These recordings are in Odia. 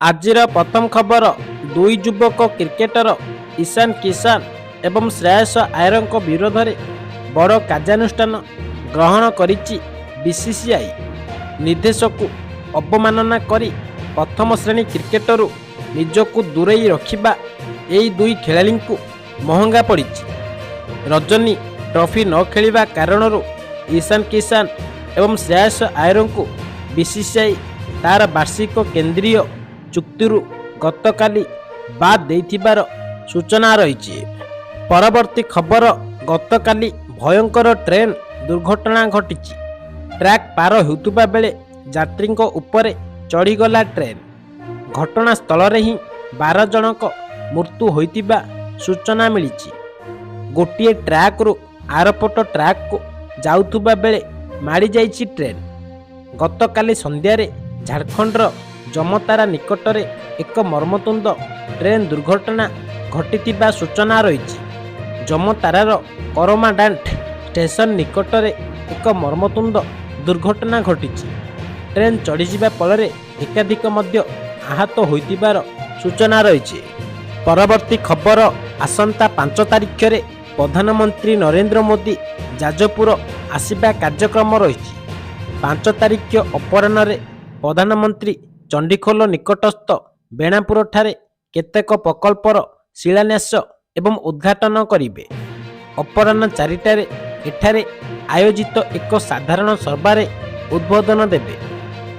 ଆଜିର ପ୍ରଥମ ଖବର ଦୁଇ ଯୁବକ କ୍ରିକେଟର ଇଶାନ କିଶାନ ଏବଂ ଶ୍ରେୟସ ଆୟରଙ୍କ ବିରୋଧରେ ବଡ଼ କାର୍ଯ୍ୟାନୁଷ୍ଠାନ ଗ୍ରହଣ କରିଛି ବିସିସିଆଇ। ନିର୍ଦ୍ଦେଶକୁ ଅବମାନନା କରି ପ୍ରଥମ ଶ୍ରେଣୀ କ୍ରିକେଟରୁ ନିଜକୁ ଦୂରେଇ ରଖିବା ଏହି ଦୁଇ ଖେଳାଳିଙ୍କୁ ମହଙ୍ଗା ପଡ଼ିଛି। ରଜନୀ ଟ୍ରଫି ନ ଖେଳିବା କାରଣରୁ ଇଶାନ କିଶାନ ଏବଂ ଶ୍ରେୟସ ଆୟରଙ୍କୁ ବିସିସିଆଇ ତାର ବାର୍ଷିକ କେନ୍ଦ୍ରୀୟ ଚୁକ୍ତିରୁ ଗତକାଲି ବାଦ୍ ଦେଇଥିବାର ସୂଚନା ରହିଛି। ପରବର୍ତ୍ତୀ ଖବର, ଗତକାଲି ଭୟଙ୍କର ଟ୍ରେନ୍ ଦୁର୍ଘଟଣା ଘଟିଛି। ଟ୍ରାକ୍ ପାର ହେଉଥିବା ବେଳେ ଯାତ୍ରୀଙ୍କ ଉପରେ ଚଢ଼ିଗଲା ଟ୍ରେନ୍। ଘଟଣାସ୍ଥଳରେ ହିଁ 12 ଜଣଙ୍କ ମୃତ୍ୟୁ ହୋଇଥିବା ସୂଚନା ମିଳିଛି। ଗୋଟିଏ ଟ୍ରାକ୍ରୁ ଆରପଟ ଟ୍ରାକ୍କୁ ଯାଉଥିବା ବେଳେ ମାଡ଼ିଯାଇଛି ଟ୍ରେନ୍। ଗତକାଲି ସନ୍ଧ୍ୟାରେ ଝାଡ଼ଖଣ୍ଡର ଜମତାରା ନିକଟରେ ଏକ ମର୍ମନ୍ତୁଦ ଟ୍ରେନ୍ ଦୁର୍ଘଟଣା ଘଟିଥିବା ସୂଚନା ରହିଛି। ଜମତାରାର କରମାଡାଣ୍ଟ ଷ୍ଟେସନ ନିକଟରେ ଏକ ମର୍ମନ୍ତୁଦ ଦୁର୍ଘଟଣା ଘଟିଛି। ଟ୍ରେନ୍ ଚଢ଼ିଯିବା ଫଳରେ ଏକାଧିକ ମଧ୍ୟ ଆହତ ହୋଇଥିବାର ସୂଚନା ରହିଛି। ପରବର୍ତ୍ତୀ ଖବର, ଆସନ୍ତା 5 ତାରିଖରେ ପ୍ରଧାନମନ୍ତ୍ରୀ ନରେନ୍ଦ୍ର ମୋଦି ଯାଜପୁର ଆସିବା କାର୍ଯ୍ୟକ୍ରମ ରହିଛି। 5 ତାରିଖ ଅପରାହ୍ନରେ ପ୍ରଧାନମନ୍ତ୍ରୀ ଚଣ୍ଡିଖୋଲ ନିକଟସ୍ଥ ବେଣାପୁରଠାରେ କେତେକ ପ୍ରକଳ୍ପର ଶିଳାନ୍ୟାସ ଏବଂ ଉଦ୍ଘାଟନ କରିବେ। ଅପରାହ୍ନ 4ଟାରେ ଏଠାରେ ଆୟୋଜିତ ଏକ ସାଧାରଣ ସଭାରେ ଉଦ୍ବୋଧନ ଦେବେ।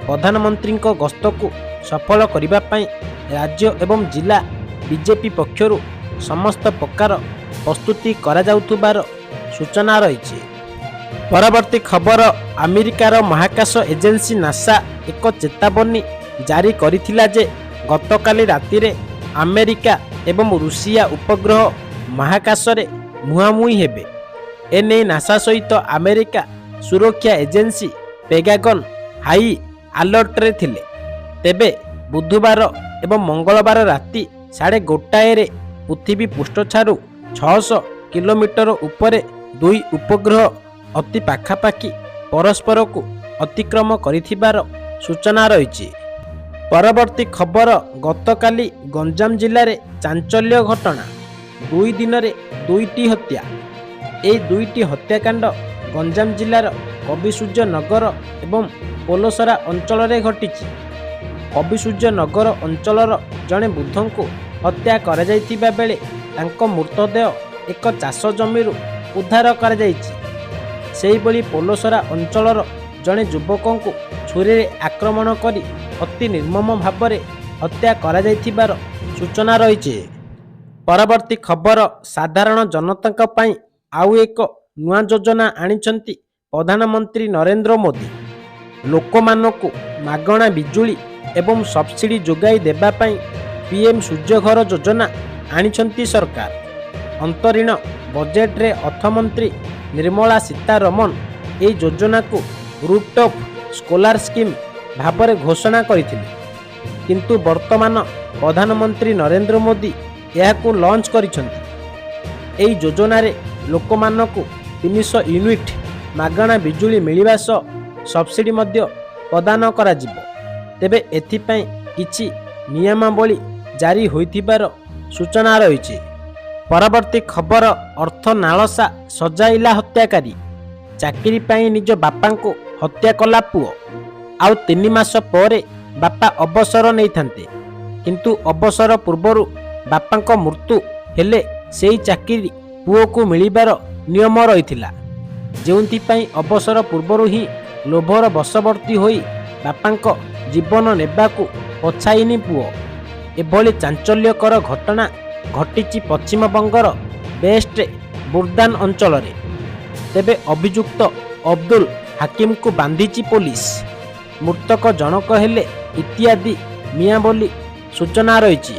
ପ୍ରଧାନମନ୍ତ୍ରୀଙ୍କ ଗସ୍ତକୁ ସଫଳ କରିବା ପାଇଁ ରାଜ୍ୟ ଏବଂ ଜିଲ୍ଲା ବିଜେପି ପକ୍ଷରୁ ସମସ୍ତ ପ୍ରକାର ପ୍ରସ୍ତୁତି କରାଯାଉଥିବାର ସୂଚନା ରହିଛି। ପରବର୍ତ୍ତୀ ଖବର, ଆମେରିକାର ମହାକାଶ ଏଜେନ୍ସି ନାସା ଏକ ଚେତାବନୀ ଜାରି କରିଥିଲା ଯେ ଗତକାଲି ରାତିରେ ଆମେରିକା ଏବଂ ରୁଷିଆ ଉପଗ୍ରହ ମହାକାଶରେ ମୁହାଁମୁହିଁ ହେବେ। ଏନେଇ ନାସା ସହିତ ଆମେରିକା ସୁରକ୍ଷା ଏଜେନ୍ସି ପେଗାଗନ ହାଇ ଆଲର୍ଟରେ ଥିଲେ। ତେବେ ବୁଧବାର ଏବଂ ମଙ୍ଗଳବାର ରାତି 1:30ରେ ପୃଥିବୀ ପୃଷ୍ଠଠାରୁ 600 କିଲୋମିଟର ଉପରେ ଦୁଇ ଉପଗ୍ରହ ଅତି ପାଖାପାଖି ପରସ୍ପରକୁ ଅତିକ୍ରମ କରିଥିବାର ସୂଚନା ରହିଛି। ପରବର୍ତ୍ତୀ ଖବର, ଗତକାଲି ଗଞ୍ଜାମ ଜିଲ୍ଲାରେ ଚାଞ୍ଚଲ୍ୟ ଘଟଣା। 2 ଦିନରେ 2ଟି ହତ୍ୟା। ଏହି 2ଟି ହତ୍ୟାକାଣ୍ଡ ଗଞ୍ଜାମ ଜିଲ୍ଲାର କବିସୂର୍ଯ୍ୟନଗର ଏବଂ ପୋଲସରା ଅଞ୍ଚଳରେ ଘଟିଛି। କବିସୂର୍ଯ୍ୟନଗର ଅଞ୍ଚଳର ଜଣେ ବୃଦ୍ଧଙ୍କୁ ହତ୍ୟା କରାଯାଇଥିବା ବେଳେ ତାଙ୍କ ମୃତଦେହ ଏକ ଚାଷ ଜମିରୁ ଉଦ୍ଧାର କରାଯାଇଛି। ସେହିଭଳି ପୋଲସରା ଅଞ୍ଚଳର ଜଣେ ଯୁବକଙ୍କୁ ଛୁରୀରେ ଆକ୍ରମଣ କରି ଅତି ନିର୍ମମ ଭାବରେ ହତ୍ୟା କରାଯାଇଥିବାର ସୂଚନା ରହିଛି। ପରବର୍ତ୍ତୀ ଖବର, ସାଧାରଣ ଜନତାଙ୍କ ପାଇଁ ଆଉ ଏକ ନୂଆ ଯୋଜନା ଆଣିଛନ୍ତି ପ୍ରଧାନମନ୍ତ୍ରୀ ନରେନ୍ଦ୍ର ମୋଦି। ଲୋକମାନଙ୍କୁ ମାଗଣା ବିଜୁଳି ଏବଂ ସବସିଡି ଯୋଗାଇ ଦେବା ପାଇଁ ପିଏମ୍ ସୂର୍ଯ୍ୟଘର ଯୋଜନା ଆଣିଛନ୍ତି ସରକାର। ଅନ୍ତରୀଣ ବଜେଟରେ ଅର୍ଥମନ୍ତ୍ରୀ ନିର୍ମଳା ସୀତାରମଣ ଏହି ଯୋଜନାକୁ ରୁଫଟପ୍ ସୋଲାର ସ୍କିମ୍ ଭାବରେ ଘୋଷଣା କରିଥିଲେ। କିନ୍ତୁ ବର୍ତ୍ତମାନ ପ୍ରଧାନମନ୍ତ୍ରୀ ନରେନ୍ଦ୍ର ମୋଦି ଏହାକୁ ଲଞ୍ଚ କରିଛନ୍ତି। ଏହି ଯୋଜନାରେ ଲୋକମାନଙ୍କୁ 300 ୟୁନିଟ୍ ମାଗଣା ବିଜୁଳି ମିଳିବା ସହ ସବସିଡି ମଧ୍ୟ ପ୍ରଦାନ କରାଯିବ। ତେବେ ଏଥିପାଇଁ କିଛି ନିୟମାବଳୀ ଜାରି ହୋଇଥିବାର ସୂଚନା ରହିଛି। ପରବର୍ତ୍ତୀ ଖବର, ଅର୍ଥ ନାଳସା ସଜାଇଲା ହତ୍ୟାକାରୀ। ଚାକିରି ପାଇଁ ନିଜ ବାପାଙ୍କୁ ହତ୍ୟା କଲା ପୁଅ। ଆଉ 3 ମାସ ପରେ ବାପା ଅବସର ନେଇଥାନ୍ତେ, କିନ୍ତୁ ଅବସର ପୂର୍ବରୁ ବାପାଙ୍କ ମୃତ୍ୟୁ ହେଲେ ସେହି ଚାକିରି ପୁଅକୁ ମିଳିବାର ନିୟମ ରହିଥିଲା। ଯେଉଁଥିପାଇଁ ଅବସର ପୂର୍ବରୁ ହିଁ ଲୋଭର ବଶବର୍ତ୍ତୀ ହୋଇ ବାପାଙ୍କ ଜୀବନ ନେବାକୁ ପଛାଇନି ପୁଅ। ଏଭଳି ଚାଞ୍ଚଲ୍ୟକର ଘଟଣା ଘଟିଛି ପଶ୍ଚିମବଙ୍ଗର ବେଷ୍ଟ ବୁର୍ଦାନ ଅଞ୍ଚଳରେ। ତେବେ ଅଭିଯୁକ୍ତ ଅବଦୁଲ ହାକିମକୁ ବାନ୍ଧିଛି ପୋଲିସ। ମୃତକ ଜଣକ ହେଲେ ଇତ୍ୟାଦି ମିଆଁ ବୋଲି ସୂଚନା ରହିଛି।